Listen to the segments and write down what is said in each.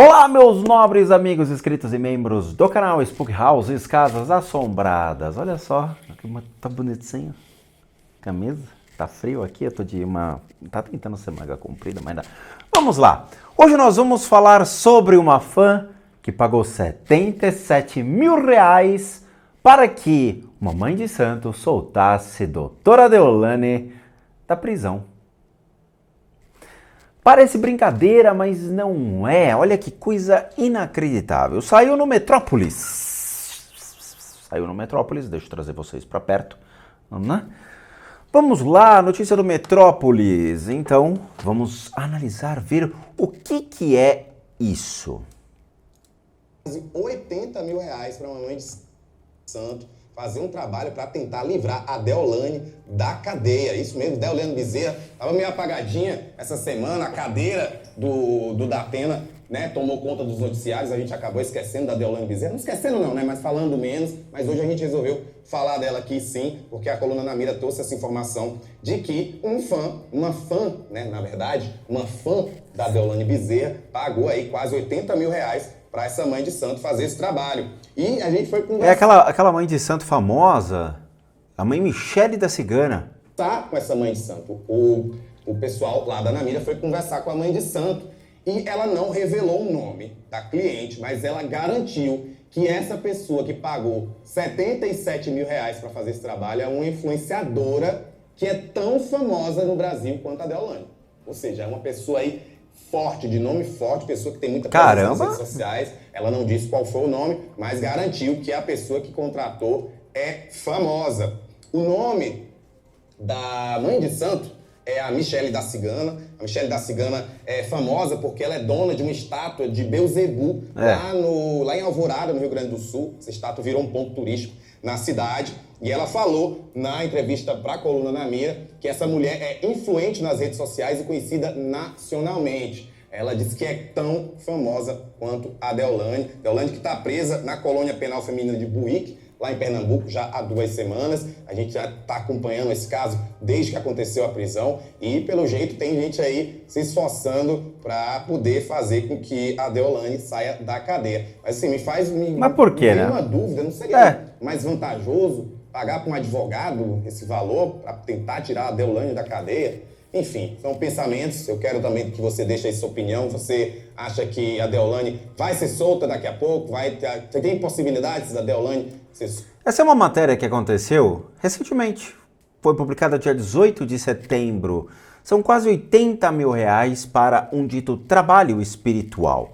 Olá, meus nobres amigos inscritos e membros do canal Spook Houses Casas Assombradas. Olha só, tá bonitinho. Camisa, tá frio aqui, eu tô de uma... Tá tentando ser manga comprida, mas dá. Vamos lá. Hoje nós vamos falar sobre uma fã que pagou R$77 mil para que uma mãe de santo soltasse Doutora Deolane da prisão. Parece brincadeira, mas não é. Olha que coisa inacreditável. Saiu no Metrópolis. Deixa eu trazer vocês para perto. Vamos lá, notícia do Metrópolis. Então, vamos analisar, ver o que é isso. R$80 mil para uma mãe de santo fazer um trabalho para tentar livrar a Deolane da cadeia. Isso mesmo, Deolane Bezerra estava meio apagadinha essa semana, a cadeira do Datena, né, tomou conta dos noticiários, a gente acabou esquecendo da Deolane Bezerra, não esquecendo não, né, mas falando menos, mas hoje a gente resolveu falar dela aqui sim, porque a Coluna na Mira trouxe essa informação de que uma fã da Deolane Bezerra pagou aí quase R$80 mil para essa mãe de santo fazer esse trabalho. E a gente foi conversar... É aquela mãe de santo famosa, a mãe Michele da Cigana. Tá com essa mãe de santo. O pessoal lá da Namira foi conversar com a mãe de santo e ela não revelou o nome da cliente, mas ela garantiu que essa pessoa que pagou R$77 mil para fazer esse trabalho é uma influenciadora que é tão famosa no Brasil quanto a Deolane. Ou seja, é uma pessoa aí forte, de nome forte, pessoa que tem muita presença nas redes sociais. Ela não disse qual foi o nome, mas garantiu que a pessoa que contratou é famosa. O nome da mãe de santo é a Michele da Cigana. A Michele da Cigana é famosa porque ela é dona de uma estátua de Beelzebub lá em Alvorada, no Rio Grande do Sul. Essa estátua virou um ponto turístico na cidade. E ela falou na entrevista para a Coluna na Mira que essa mulher é influente nas redes sociais e conhecida nacionalmente. Ela disse que é tão famosa quanto a Deolane. Deolane que está presa na colônia penal feminina de Buíque, lá em Pernambuco, já há 2 semanas. A gente já está acompanhando esse caso desde que aconteceu a prisão e, pelo jeito, tem gente aí se esforçando para poder fazer com que a Deolane saia da cadeia. Mas assim, Mas por quê, né? Uma dúvida, não seria mais vantajoso pagar para um advogado esse valor para tentar tirar a Deolane da cadeia? Enfim, são pensamentos. Eu quero também que você deixe aí sua opinião. Você acha que a Deolane vai ser solta daqui a pouco? Você tem possibilidades da Deolane ser solta? Essa é uma matéria que aconteceu recentemente. Foi publicada dia 18 de setembro. São quase R$80 mil para um dito trabalho espiritual.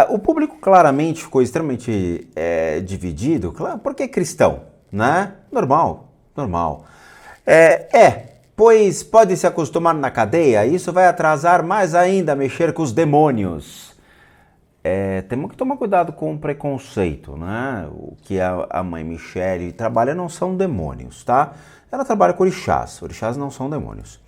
O público claramente ficou extremamente dividido, claro, porque é cristão, né? Normal. Pois pode se acostumar na cadeia, isso vai atrasar mais ainda mexer com os demônios. Temos que tomar cuidado com o preconceito, né? O que a mãe Michele trabalha não são demônios, tá? Ela trabalha com orixás não são demônios.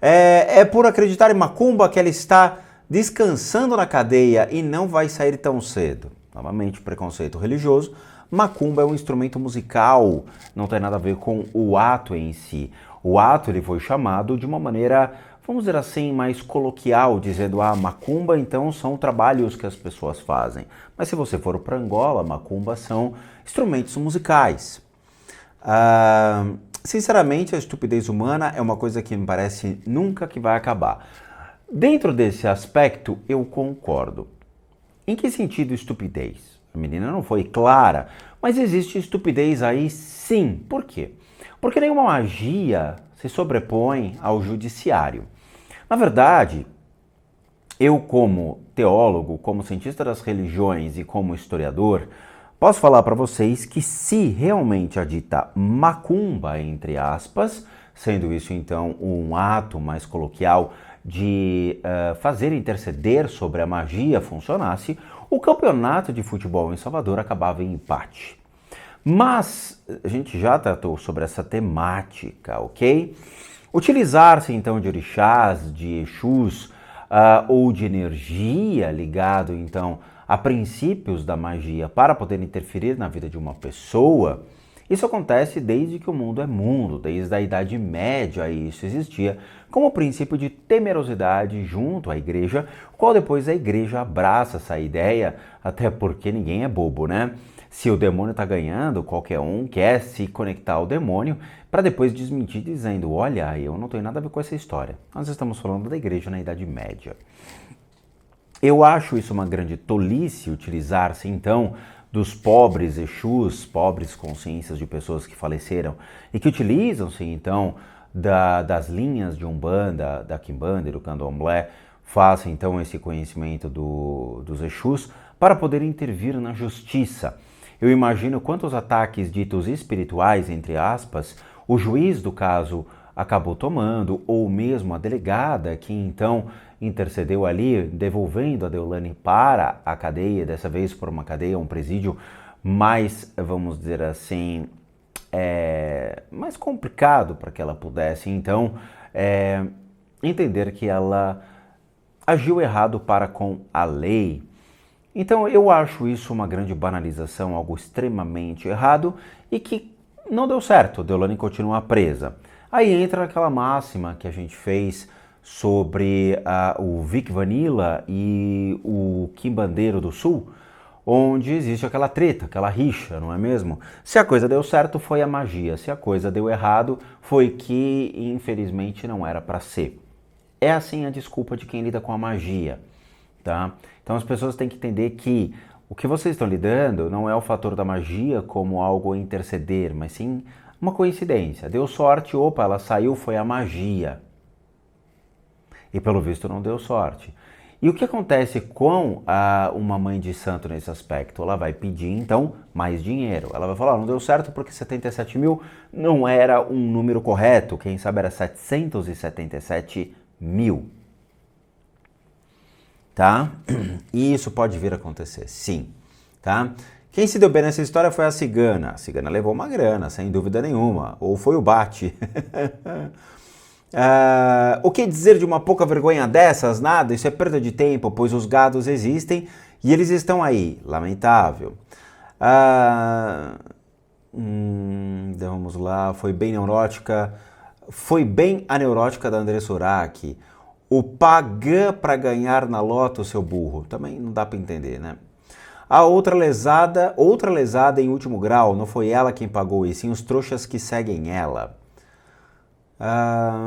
É por acreditar em macumba que ela está descansando na cadeia e não vai sair tão cedo. Novamente, preconceito religioso. Macumba é um instrumento musical, não tem nada a ver com o ato em si. O ato ele foi chamado de uma maneira, vamos dizer assim, mais coloquial, dizendo, macumba então são trabalhos que as pessoas fazem. Mas se você for para Angola, macumba são instrumentos musicais. Sinceramente, a estupidez humana é uma coisa que me parece nunca que vai acabar. Dentro desse aspecto, eu concordo. Em que sentido estupidez? A menina não foi clara, mas existe estupidez aí sim. Por quê? Porque nenhuma magia se sobrepõe ao judiciário. Na verdade, eu como teólogo, como cientista das religiões e como historiador, posso falar para vocês que se realmente a dita macumba, entre aspas, sendo isso então um ato mais coloquial de fazer interceder sobre a magia funcionasse, o campeonato de futebol em Salvador acabava em empate. Mas a gente já tratou sobre essa temática, ok? Utilizar-se então de orixás, de exus ou de energia ligado então a princípios da magia para poder interferir na vida de uma pessoa, Isso acontece desde que o mundo é mundo, desde a Idade Média isso existia, como princípio de temerosidade junto à igreja, qual depois a igreja abraça essa ideia, até porque ninguém é bobo, né? Se o demônio está ganhando, qualquer um quer se conectar ao demônio para depois desmentir dizendo, olha, eu não tenho nada a ver com essa história. Nós estamos falando da igreja na Idade Média. Eu acho isso uma grande tolice utilizar-se então dos pobres Exus, pobres consciências de pessoas que faleceram e que utilizam-se então das linhas de Umbanda, da Quimbanda e do Candomblé, façam então esse conhecimento dos Exus para poder intervir na justiça. Eu imagino quantos ataques ditos espirituais, entre aspas, o juiz do caso acabou tomando, ou mesmo a delegada que então intercedeu ali, devolvendo a Deolane para a cadeia, dessa vez por uma cadeia, um presídio mais, vamos dizer assim, mais complicado para que ela pudesse então entender que ela agiu errado para com a lei. Então eu acho isso uma grande banalização, algo extremamente errado e que não deu certo, Deolane continua presa. Aí entra aquela máxima que a gente fez sobre o Vic Vanilla e o Quimbandeiro do Sul, onde existe aquela treta, aquela rixa, não é mesmo? Se a coisa deu certo, foi a magia. Se a coisa deu errado, foi que, infelizmente, não era para ser. É assim a desculpa de quem lida com a magia, tá? Então as pessoas têm que entender que o que vocês estão lidando não é o fator da magia como algo a interceder, mas sim uma coincidência. Deu sorte, opa, ela saiu, foi a magia. E pelo visto não deu sorte. E o que acontece com uma mãe de santo nesse aspecto? Ela vai pedir, então, mais dinheiro. Ela vai falar, não deu certo porque 77 mil não era um número correto. Quem sabe era 777 mil. Tá? E isso pode vir a acontecer, sim. Tá? Quem se deu bem nessa história foi a cigana. A cigana levou uma grana, sem dúvida nenhuma. Ou foi o Bate. O que dizer de uma pouca vergonha dessas? Nada, isso é perda de tempo, pois os gados existem e eles estão aí. Lamentável. Vamos lá, foi bem neurótica. Foi bem a neurótica da Andressa Urach. O pagã para ganhar na loto, seu burro. Também não dá para entender, né? A outra lesada em último grau, não foi ela quem pagou, e sim os trouxas que seguem ela.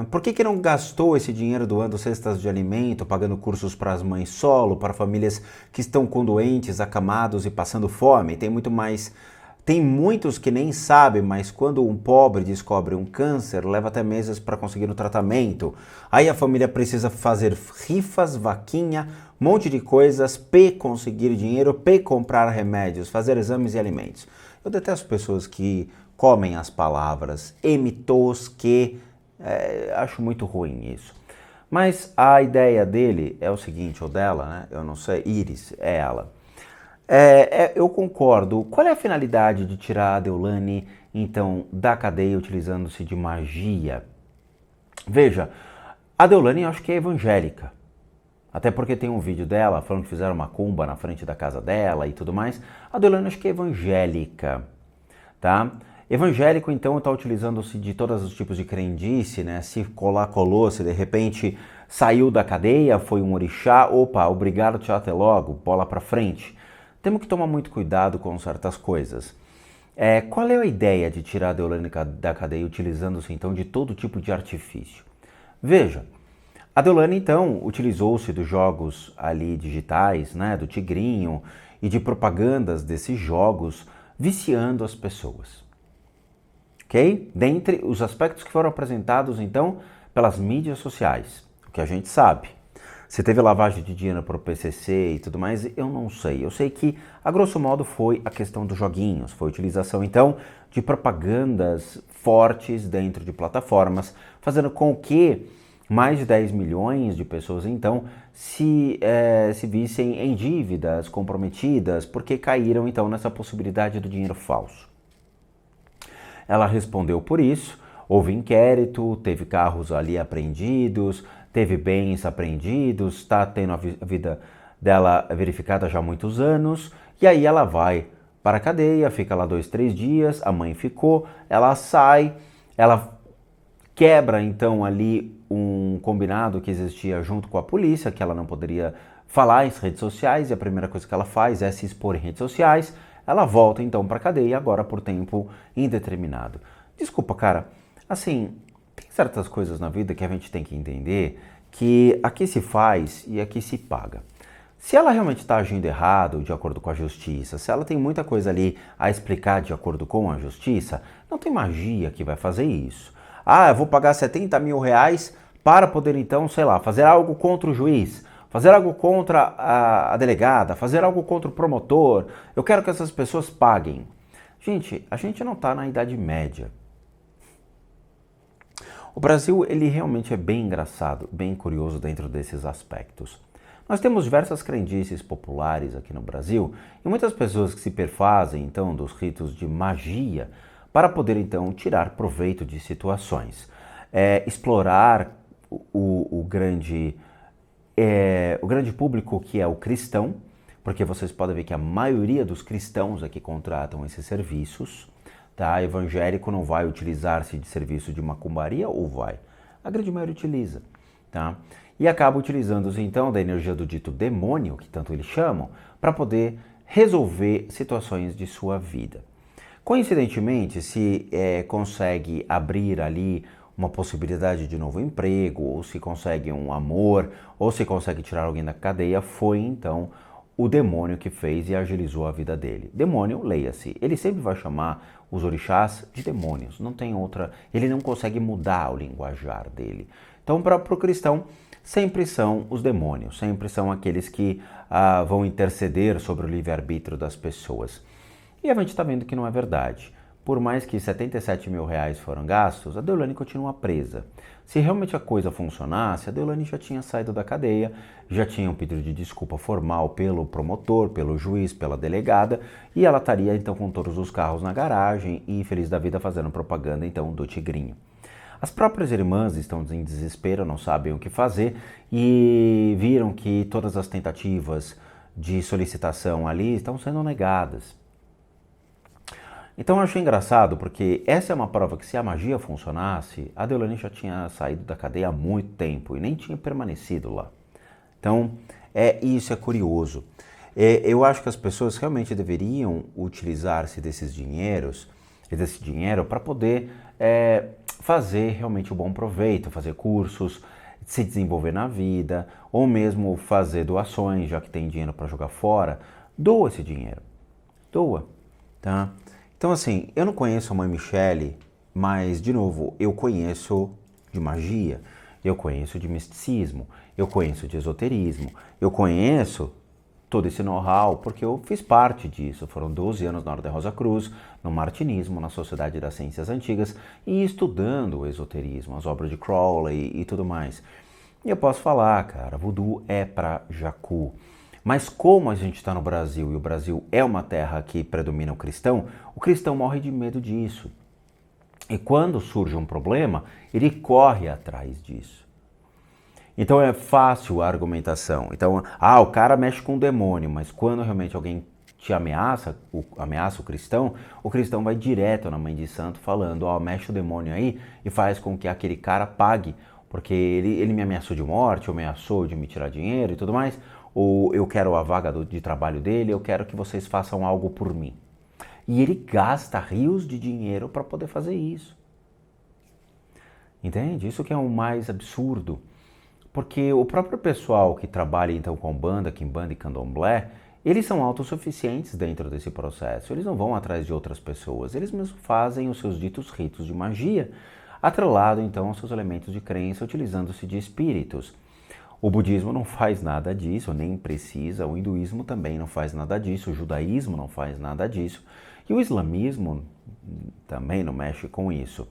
Por que não gastou esse dinheiro doando cestas de alimento, pagando cursos para as mães solo, para famílias que estão com doentes, acamados e passando fome? Tem muitos que nem sabem, mas quando um pobre descobre um câncer, leva até meses para conseguir o tratamento. Aí a família precisa fazer rifas, vaquinha, um monte de coisas, conseguir dinheiro, comprar remédios, fazer exames e alimentos. Eu detesto pessoas que comem as palavras, acho muito ruim isso. Mas a ideia dele é o seguinte, ou dela, né? Eu não sei, Iris, é ela. Eu concordo. Qual é a finalidade de tirar a Deolane, então, da cadeia utilizando-se de magia? Veja, a Deolane eu acho que é evangélica. Até porque tem um vídeo dela falando que fizeram uma cumba na frente da casa dela e tudo mais. A Deolane acho que é evangélica, tá? Evangélico, então, está utilizando-se de todos os tipos de crendice, né? Se colou, se de repente saiu da cadeia, foi um orixá, opa, obrigado, tchau, até logo, bola pra frente. Temos que tomar muito cuidado com certas coisas. Qual é a ideia de tirar a Deolane da cadeia utilizando-se, então, de todo tipo de artifício? Veja, a Deolane, então, utilizou-se dos jogos ali digitais, né, do tigrinho e de propagandas desses jogos, viciando as pessoas. Ok? Dentre os aspectos que foram apresentados, então, pelas mídias sociais, o que a gente sabe. Se teve lavagem de dinheiro para o PCC e tudo mais, eu não sei. Eu sei que, a grosso modo, foi a questão dos joguinhos. Foi a utilização, então, de propagandas fortes dentro de plataformas, fazendo com que mais de 10 milhões de pessoas, então, se vissem em dívidas comprometidas, porque caíram, então, nessa possibilidade do dinheiro falso. Ela respondeu por isso, houve inquérito, teve carros ali apreendidos, teve bens apreendidos, está tendo a vida dela verificada já há muitos anos, e aí ela vai para a cadeia, fica lá 2, 3 dias, a mãe ficou, ela sai, ela quebra então ali um combinado que existia junto com a polícia, que ela não poderia falar em redes sociais, e a primeira coisa que ela faz é se expor em redes sociais. Ela volta então para a cadeia, agora por tempo indeterminado. Desculpa, cara, assim, tem certas coisas na vida que a gente tem que entender que aqui se faz e aqui se paga. Se ela realmente está agindo errado, de acordo com a justiça, se ela tem muita coisa ali a explicar de acordo com a justiça, não tem magia que vai fazer isso. Ah, eu vou pagar 70 mil reais para poder então, sei lá, fazer algo contra o juiz, fazer algo contra a delegada, fazer algo contra o promotor. Eu quero que essas pessoas paguem. Gente, a gente não está na Idade Média. O Brasil, ele realmente é bem engraçado, bem curioso dentro desses aspectos. Nós temos diversas crendices populares aqui no Brasil e muitas pessoas que se perfazem, então, dos ritos de magia para poder, então, tirar proveito de situações. Explorar o grande público que é o cristão, porque vocês podem ver que a maioria dos cristãos aqui contratam esses serviços. Tá? Evangélico não vai utilizar-se de serviço de macumbaria ou vai? A grande maioria utiliza. Tá? E acaba utilizando-se então da energia do dito demônio, que tanto eles chamam, para poder resolver situações de sua vida. Coincidentemente, se consegue abrir ali uma possibilidade de novo emprego, ou se consegue um amor, ou se consegue tirar alguém da cadeia, foi então o demônio que fez e agilizou a vida dele. Demônio, leia-se, ele sempre vai chamar os orixás de demônios, não tem outra, ele não consegue mudar o linguajar dele. Então, para o cristão, sempre são os demônios, sempre são aqueles que vão interceder sobre o livre-arbítrio das pessoas. E a gente está vendo que não é verdade. Por mais que 77 mil reais foram gastos, a Deolane continua presa. Se realmente a coisa funcionasse, a Deolane já tinha saído da cadeia, já tinha um pedido de desculpa formal pelo promotor, pelo juiz, pela delegada, e ela estaria então com todos os carros na garagem e feliz da vida fazendo propaganda então do Tigrinho. As próprias irmãs estão em desespero, não sabem o que fazer e viram que todas as tentativas de solicitação ali estão sendo negadas. Então eu achei engraçado porque essa é uma prova que se a magia funcionasse, a Deolane já tinha saído da cadeia há muito tempo e nem tinha permanecido lá. Então isso é curioso. Eu acho que as pessoas realmente deveriam utilizar-se desse dinheiro para poder fazer realmente um bom proveito, fazer cursos, se desenvolver na vida, ou mesmo fazer doações, já que tem dinheiro para jogar fora. Doa esse dinheiro. Doa, tá? Então, assim, eu não conheço a mãe Michele, mas, de novo, eu conheço de magia, eu conheço de misticismo, eu conheço de esoterismo, eu conheço todo esse know-how porque eu fiz parte disso. Foram 12 anos na Ordem Rosa Cruz, no martinismo, na Sociedade das Ciências Antigas e estudando o esoterismo, as obras de Crowley e tudo mais. E eu posso falar, cara, voodoo é para jacu. Mas como a gente está no Brasil e o Brasil é uma terra que predomina o cristão morre de medo disso. E quando surge um problema, ele corre atrás disso. Então é fácil a argumentação. Então, o cara mexe com o demônio, mas quando realmente alguém te ameaça o cristão vai direto na mãe de santo falando, mexe o demônio aí e faz com que aquele cara pague, porque ele me ameaçou de morte, ou ameaçou de me tirar dinheiro e tudo mais, ou eu quero a vaga de trabalho dele, eu quero que vocês façam algo por mim. E ele gasta rios de dinheiro para poder fazer isso. Entende? Isso que é o mais absurdo. Porque o próprio pessoal que trabalha então com Umbanda, Quimbanda e Candomblé, eles são autossuficientes dentro desse processo. Eles não vão atrás de outras pessoas. Eles mesmos fazem os seus ditos ritos de magia, atrelado então aos seus elementos de crença, utilizando-se de espíritos. O budismo não faz nada disso, nem precisa. O hinduísmo também não faz nada disso. O judaísmo não faz nada disso. E o islamismo também não mexe com isso.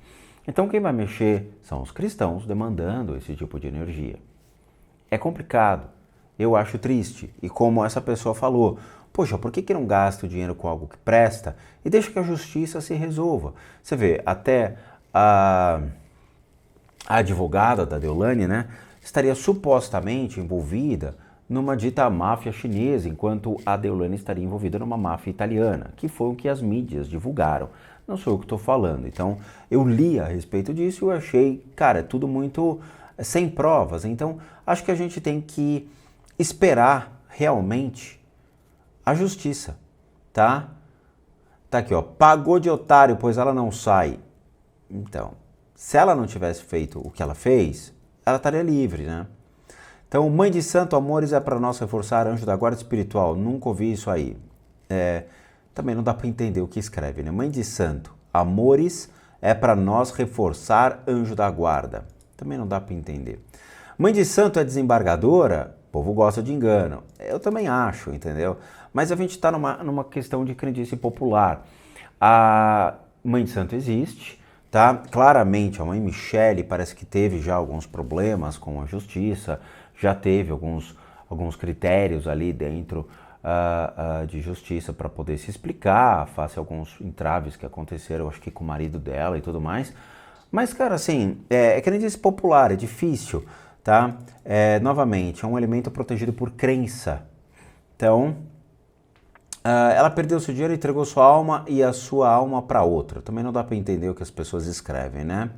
Então quem vai mexer são os cristãos demandando esse tipo de energia. É complicado. Eu acho triste. E como essa pessoa falou, poxa, por que não gasta o dinheiro com algo que presta e deixa que a justiça se resolva? Você vê, até a advogada da Deolane, né, estaria supostamente envolvida numa dita máfia chinesa, enquanto a Deolane estaria envolvida numa máfia italiana, que foi o que as mídias divulgaram. Não sou eu que estou falando. Então, eu li a respeito disso e eu achei, cara, é tudo muito sem provas. Então, acho que a gente tem que esperar realmente a justiça, tá? Tá aqui, ó, pagou de otário, pois ela não sai. Então, se ela não tivesse feito o que ela fez, ela estaria livre, né? Então, mãe de santo, amores, é para nós reforçar anjo da guarda espiritual. Nunca ouvi isso aí. Também não dá para entender o que escreve, né? Mãe de santo, amores, é para nós reforçar anjo da guarda. Também não dá para entender. Mãe de santo é desembargadora? O povo gosta de engano. Eu também acho, entendeu? Mas a gente está numa questão de crendice popular. A mãe de santo existe, tá? Claramente, a mãe Michele parece que teve já alguns problemas com a justiça, já teve alguns critérios ali dentro de justiça para poder se explicar, face a alguns entraves que aconteceram, acho que com o marido dela e tudo mais. Mas, cara, assim, crendice popular, é difícil, tá? Novamente, é um elemento protegido por crença. Então, ela perdeu seu dinheiro, entregou sua alma e a sua alma para outra. Também não dá para entender o que as pessoas escrevem, né?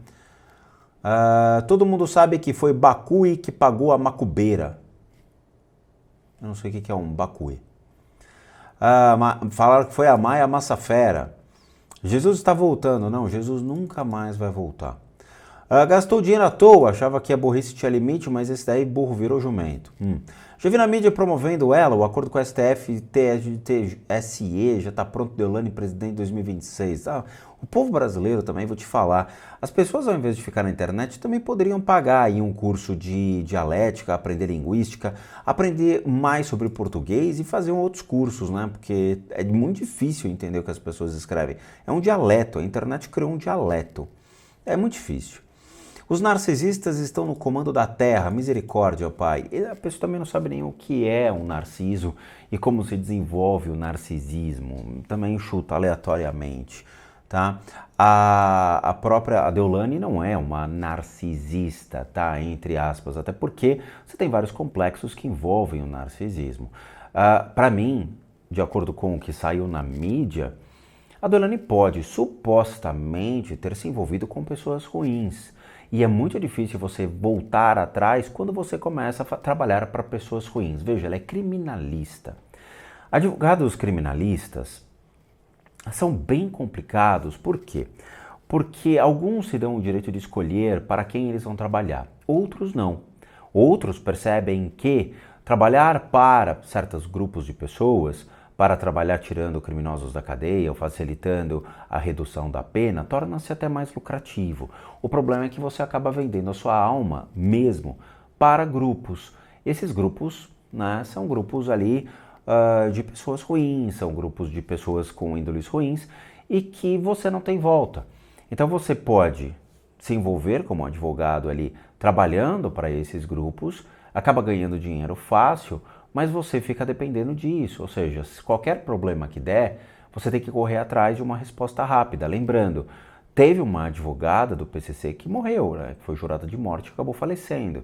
Todo mundo sabe que foi Bacui que pagou a macumbeira. Eu não sei o que é um Bacui. Falaram que foi a Maia Massafera. Jesus está voltando. Não, Jesus nunca mais vai voltar. Gastou dinheiro à toa, achava que a burrice tinha limite, mas esse daí burro virou jumento. Já vi na mídia promovendo ela, o acordo com a STF, TSE, já está pronto, Deolane presidente em 2026. O povo brasileiro também, vou te falar, as pessoas ao invés de ficar na internet também poderiam pagar aí um curso de dialética, aprender linguística, aprender mais sobre português e fazer outros cursos, né? Porque é muito difícil entender o que as pessoas escrevem. É um dialeto, a internet criou um dialeto. É muito difícil. Os narcisistas estão no comando da terra, misericórdia, Pai. E a pessoa também não sabe nem o que é um narciso e como se desenvolve o narcisismo. Também chuta aleatoriamente, tá? A própria Deolane não é uma narcisista, tá? Entre aspas, até porque você tem vários complexos que envolvem o narcisismo. Para mim, de acordo com o que saiu na mídia, a Deolane pode supostamente ter se envolvido com pessoas ruins. E é muito difícil você voltar atrás quando você começa a trabalhar para pessoas ruins. Veja, ela é criminalista. Advogados criminalistas são bem complicados. Por quê? Porque alguns se dão o direito de escolher para quem eles vão trabalhar. Outros não. Outros percebem que trabalhar para certos grupos de pessoas, para trabalhar tirando criminosos da cadeia ou facilitando a redução da pena, torna-se até mais lucrativo. O problema é que você acaba vendendo a sua alma mesmo para grupos. Esses grupos, né, são grupos ali de pessoas ruins, são grupos de pessoas com índoles ruins e que você não tem volta. Então você pode se envolver como advogado ali trabalhando para esses grupos, acaba ganhando dinheiro fácil, mas você fica dependendo disso, ou seja, se qualquer problema que der, você tem que correr atrás de uma resposta rápida. Lembrando, teve uma advogada do PCC que morreu, né, que foi jurada de morte e acabou falecendo.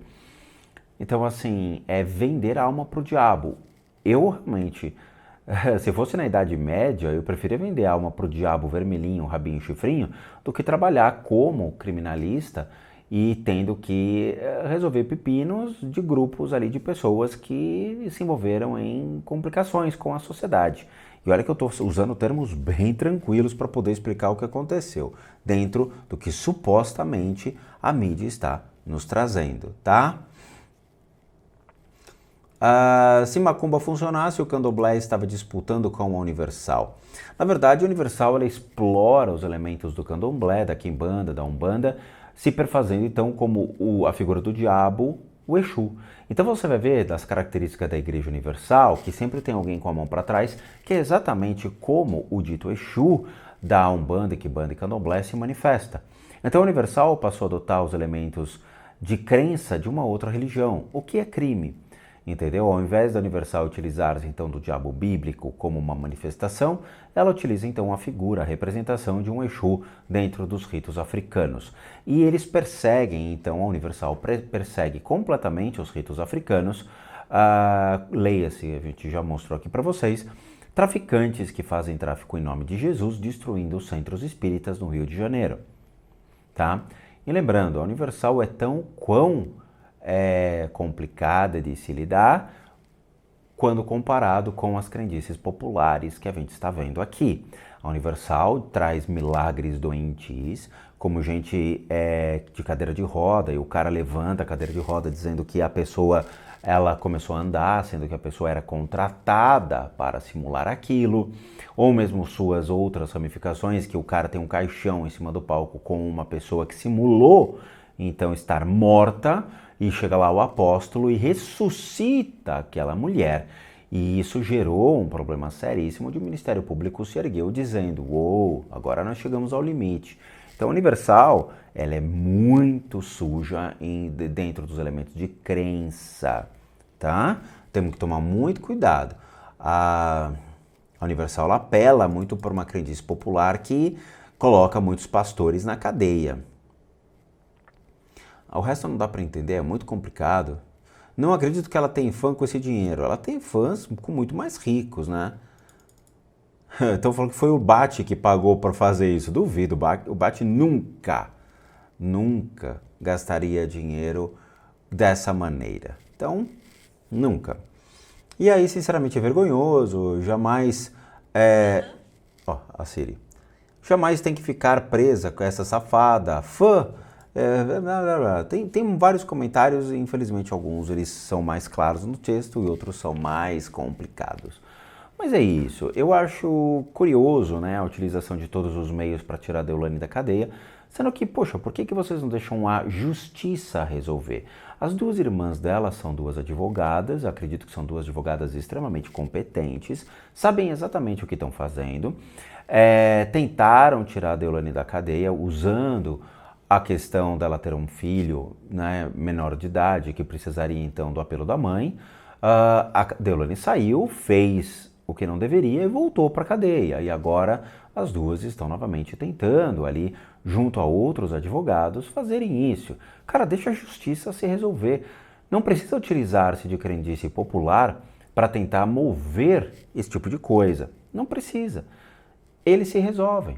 Então, assim, é vender a alma para o diabo. Eu realmente, se fosse na Idade Média, eu preferia vender a alma para o diabo vermelhinho, rabinho, chifrinho, do que trabalhar como criminalista e tendo que resolver pepinos de grupos ali de pessoas que se envolveram em complicações com a sociedade. E olha que eu estou usando termos bem tranquilos para poder explicar o que aconteceu, dentro do que supostamente a mídia está nos trazendo, tá? Se Macumba funcionasse, o Candomblé estava disputando com a Universal. Na verdade, a Universal ela explora os elementos do Candomblé, da Quimbanda, da Umbanda, se perfazendo então como a figura do diabo, o Exu. Então você vai ver das características da Igreja Universal que sempre tem alguém com a mão para trás, que é exatamente como o dito Exu da Umbanda, Quimbanda e Candomblé se manifesta. Então a Universal passou a adotar os elementos de crença de uma outra religião, o que é crime. Entendeu? Ao invés da Universal utilizar então do diabo bíblico como uma manifestação, ela utiliza então a figura, a representação de um Exu dentro dos ritos africanos. E eles perseguem, então a Universal persegue completamente os ritos africanos, Leia-se, a gente já mostrou aqui para vocês, traficantes que fazem tráfico em nome de Jesus, destruindo os centros espíritas no Rio de Janeiro. Tá? E lembrando, a Universal é tão complicada de se lidar quando comparado com as crendices populares que a gente está vendo aqui. A Universal traz milagres doentios, como gente de cadeira de roda, e o cara levanta a cadeira de roda dizendo que a pessoa ela começou a andar, sendo que a pessoa era contratada para simular aquilo, ou mesmo suas outras ramificações, que o cara tem um caixão em cima do palco com uma pessoa que simulou então estar morta, e chega lá o apóstolo e ressuscita aquela mulher. E isso gerou um problema seríssimo, onde o Ministério Público se ergueu dizendo, uou, agora nós chegamos ao limite. Então a Universal, ela é muito suja dentro dos elementos de crença, tá? Temos que tomar muito cuidado. A Universal ela apela muito por uma crendice popular que coloca muitos pastores na cadeia. O resto não dá para entender, é muito complicado. Não acredito que ela tem fã com esse dinheiro. Ela tem fãs com muito mais ricos, né? Então falando que foi o Bate que pagou para fazer isso. Duvido, o Bate nunca gastaria dinheiro dessa maneira. Então, nunca. E aí, sinceramente, é vergonhoso. Jamais... a Siri. Jamais tem que ficar presa com essa safada. Fã... Tem vários comentários, infelizmente alguns eles são mais claros no texto e outros são mais complicados. Mas é isso, eu acho curioso, né, a utilização de todos os meios para tirar a Deolane da cadeia, sendo que, poxa, por que vocês não deixam a justiça resolver? As duas irmãs dela são duas advogadas, acredito que são duas advogadas extremamente competentes, sabem exatamente o que estão fazendo, tentaram tirar a Deolane da cadeia usando a questão dela ter um filho, né, menor de idade, que precisaria então do apelo da mãe. A Deolane saiu, fez o que não deveria e voltou para a cadeia. E agora as duas estão novamente tentando ali, junto a outros advogados, fazerem isso. Cara, deixa a justiça se resolver. Não precisa utilizar-se de crendice popular para tentar mover esse tipo de coisa. Não precisa. Eles se resolvem.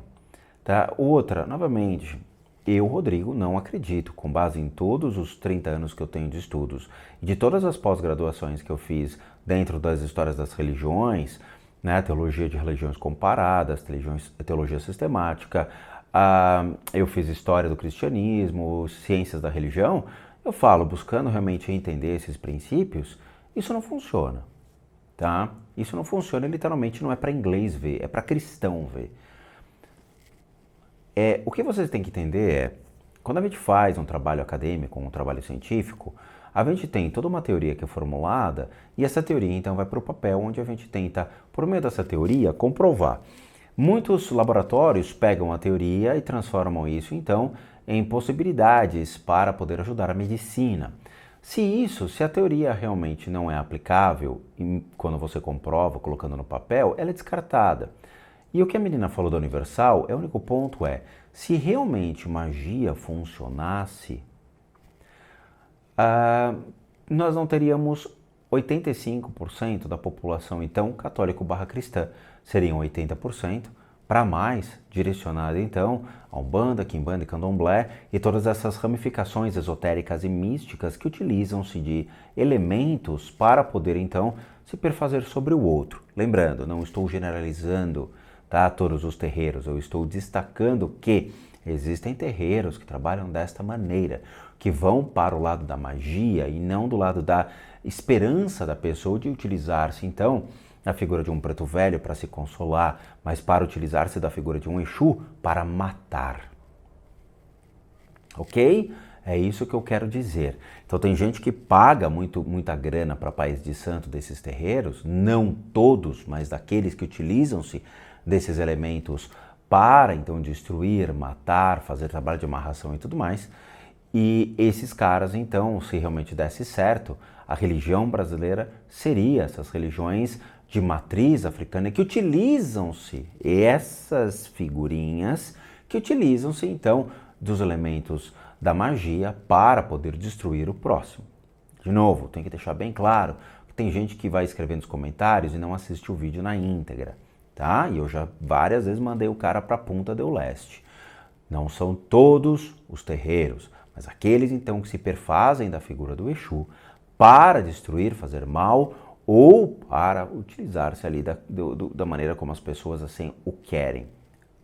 Tá? Outra, novamente... Eu, Rodrigo, não acredito, com base em todos os 30 anos que eu tenho de estudos e de todas as pós-graduações que eu fiz dentro das histórias das religiões, né, teologia de religiões comparadas, teologia sistemática, eu fiz história do cristianismo, ciências da religião, eu falo, buscando realmente entender esses princípios, isso não funciona, tá? Isso não funciona, literalmente não é para inglês ver, é para cristão ver. O que vocês têm que entender é, quando a gente faz um trabalho acadêmico, um trabalho científico, a gente tem toda uma teoria que é formulada e essa teoria então vai para o papel onde a gente tenta, por meio dessa teoria, comprovar. Muitos laboratórios pegam a teoria e transformam isso então em possibilidades para poder ajudar a medicina. Se a teoria realmente não é aplicável, quando você comprova, colocando no papel, ela é descartada. E o que a menina falou da Universal, o único ponto se realmente magia funcionasse, nós não teríamos 85% da população, então, católico/cristã. Seriam 80% para mais, direcionada, então, a Umbanda, Quimbanda e Candomblé e todas essas ramificações esotéricas e místicas que utilizam-se de elementos para poder, então, se perfazer sobre o outro. Lembrando, não estou generalizando, tá, todos os terreiros, eu estou destacando que existem terreiros que trabalham desta maneira, que vão para o lado da magia e não do lado da esperança da pessoa de utilizar-se, então, da figura de um preto velho para se consolar, mas para utilizar-se da figura de um Exu para matar. Ok? É isso que eu quero dizer. Então tem gente que paga muita grana para pais de santo desses terreiros, não todos, mas daqueles que utilizam-se desses elementos para então destruir, matar, fazer trabalho de amarração e tudo mais. E esses caras então, se realmente desse certo, a religião brasileira seria essas religiões de matriz africana que utilizam-se, essas figurinhas que utilizam-se então dos elementos da magia para poder destruir o próximo. De novo, tem que deixar bem claro tem gente que vai escrever nos comentários e não assiste o vídeo na íntegra, tá? E eu já várias vezes mandei o cara para Punta del Leste. Não são todos os terreiros, mas aqueles então que se perfazem da figura do Exu para destruir, fazer mal ou para utilizar-se ali da maneira como as pessoas assim o querem.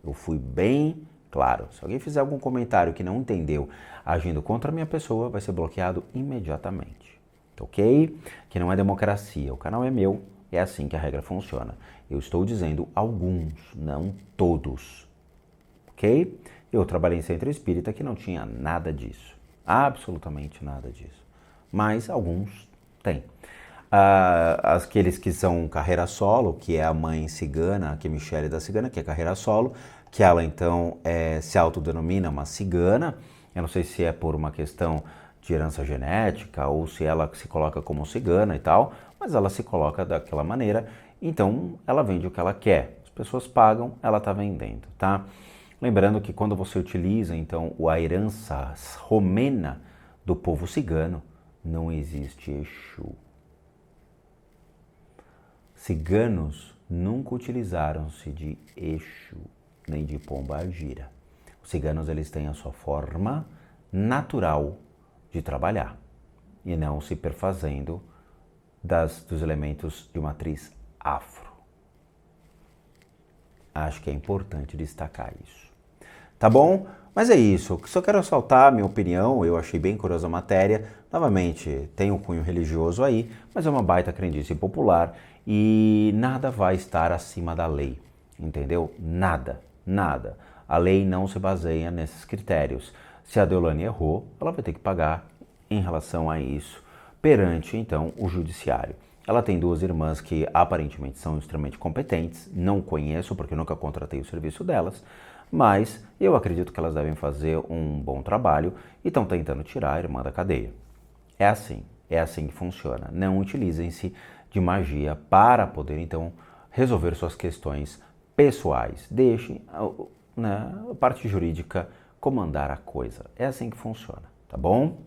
Eu fui bem claro. Se alguém fizer algum comentário que não entendeu agindo contra a minha pessoa, vai ser bloqueado imediatamente. Ok? Que não é democracia. O canal é meu, é assim que a regra funciona. Eu estou dizendo alguns, não todos. Ok? Eu trabalhei em centro espírita que não tinha nada disso. Absolutamente nada disso. Mas alguns têm. Aqueles que são carreira solo, que é a mãe cigana, que é Michele da Cigana, que é carreira solo, que ela então se autodenomina uma cigana. Eu não sei se é por uma questão de herança genética ou se ela se coloca como cigana e tal, mas ela se coloca daquela maneira, então ela vende o que ela quer. As pessoas pagam, ela está vendendo, tá? Lembrando que quando você utiliza então a herança romena do povo cigano, não existe Exu. Ciganos nunca utilizaram-se de Exu, nem de Pombagira. Os ciganos eles têm a sua forma natural de trabalhar e não se perfazendo dos elementos de matriz afro. Acho que é importante destacar isso. Tá bom? Mas é isso. Só quero ressaltar a minha opinião. Eu achei bem curiosa a matéria. Novamente, tem um cunho religioso aí, mas é uma baita crendice popular e nada vai estar acima da lei. Entendeu? Nada, nada. A lei não se baseia nesses critérios. Se a Deolane errou, ela vai ter que pagar em relação a isso perante, então, o judiciário. Ela tem duas irmãs que aparentemente são extremamente competentes. Não conheço porque nunca contratei o serviço delas. Mas eu acredito que elas devem fazer um bom trabalho e estão tentando tirar a irmã da cadeia. É assim que funciona. Não utilizem-se de magia para poder, então, resolver suas questões pessoais. Deixem a parte jurídica comandar a coisa. É assim que funciona, tá bom?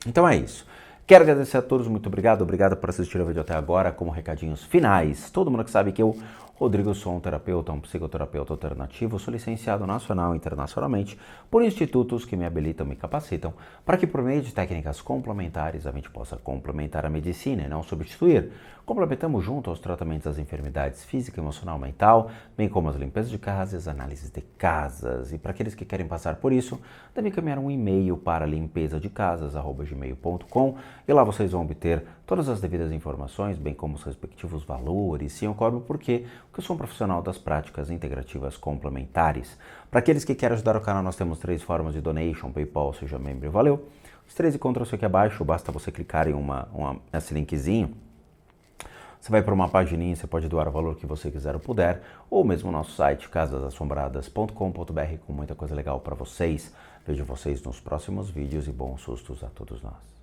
Então é isso. Quero agradecer a todos, muito obrigado por assistir o vídeo até agora. Como recadinhos finais, todo mundo que sabe que eu, Rodrigo, sou um terapeuta, um psicoterapeuta alternativo, sou licenciado nacional e internacionalmente por institutos que me habilitam, me capacitam, para que por meio de técnicas complementares a gente possa complementar a medicina e não substituir. Complementamos junto aos tratamentos das enfermidades física, emocional, mental, bem como as limpezas de casas, análises de casas. E para aqueles que querem passar por isso, devem encaminhar um e-mail para limpezadecasas@gmail.com e lá vocês vão obter todas as devidas informações, bem como os respectivos valores. Sim, eu cobro porque eu sou um profissional das práticas integrativas complementares. Para aqueles que querem ajudar o canal, nós temos 3 formas de donation: PayPal, seja membro e valeu. Os 3 encontram-se aqui abaixo, basta você clicar em esse linkzinho. Você vai para uma pagininha, você pode doar o valor que você quiser ou puder, ou mesmo no nosso site casasassombradas.com.br com muita coisa legal para vocês. Vejo vocês nos próximos vídeos e bons sustos a todos nós.